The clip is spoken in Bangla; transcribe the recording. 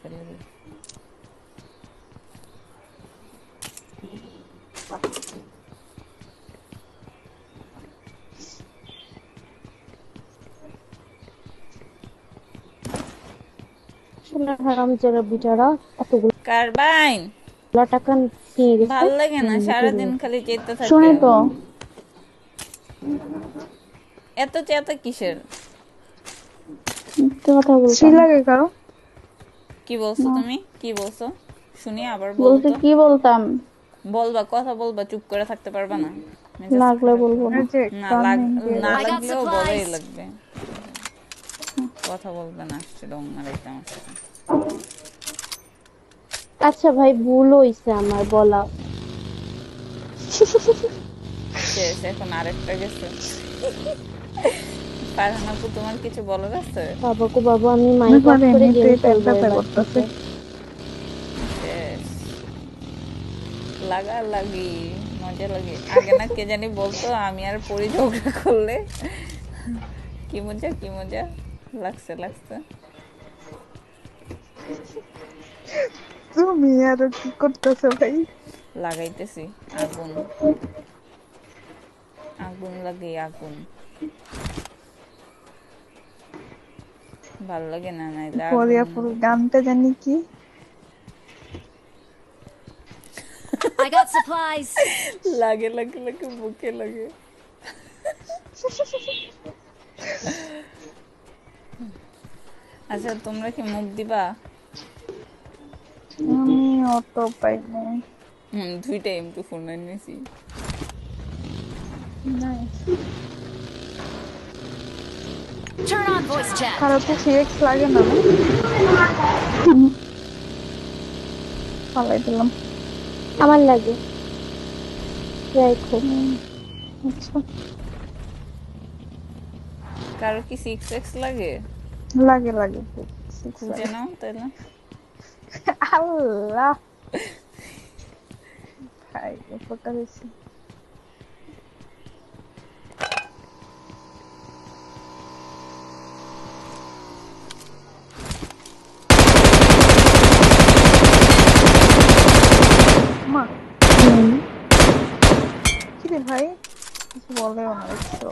ফেলে দিই। হারামজাদা বিটারা এতগুলো কারবাইন টাকা নিয়ে গেছে। ভাল লাগে না, সারাদিন খালি চেতে থাকে। শুনি তো। এত চেতা কিসের? মিথ্যে কথা সি বলতাম। লাগে কারো? কি বলছো না, তুমি? কি বলছো শুনি, আবার বলো বলতে তো। কি বলতাম? বলবা, কথা বলবা, চুপ করে থাকতে পারবা না? মেজাজ লাগলে খারাপ বলবো করে। না। এই যে না টার্নিং দিয়ে না দাও। লাগলেও বলাই লাগবে। কথা বলবে না, আসছে ডং মারাইতে আমার সাথে। আচ্ছা ভাই, ভুল হইছে আমার বলা। শেষ, এখন আরেকটা গেছে। ফারহান আপু, তোমার কিছু বলার আছে? বাবা গো বাবা, আমি মাইক অফ আমার করে গেম এমনিতেই পেট খেলবো ব্যথা এবার করতেছে। থেকে। শেষ। লাগা লাগি, মজা লাগে। আগে না কে জানি বলতো, আমি আর পরি ঝগড়া করলে কি মজা কি মজা লাগছে লাগছে। তুমি আরো কি করতেছো ভাই? লাগাইতেছি আগুন, আগুন লাগে আগুন। ভাল লাগে না নাইলে আগুন। পরিয়া ফুল গানটা জানি কি? I got supplies. লাগে লাগে লাগে, বুকে লাগে। আচ্ছা, তোমরা কি মুখ দিবা? আমি অত পাই নাই। দুইটা M24 নিয়েছি। Nice. Turn on voice chat. কারো তো সিএক্স লাগে না না? ফালাই দিলাম। আমার লাগে, রাখো। আচ্ছা, কারো কি 6x লাগে? লাগে লাগে। সিক্স খুঁজে লাগে। নাও তাইলে। আল্লাহ ভাই, উপকার হয়েছে। মা, কি রে ভাই? কিছু বলেও না, দেখছো?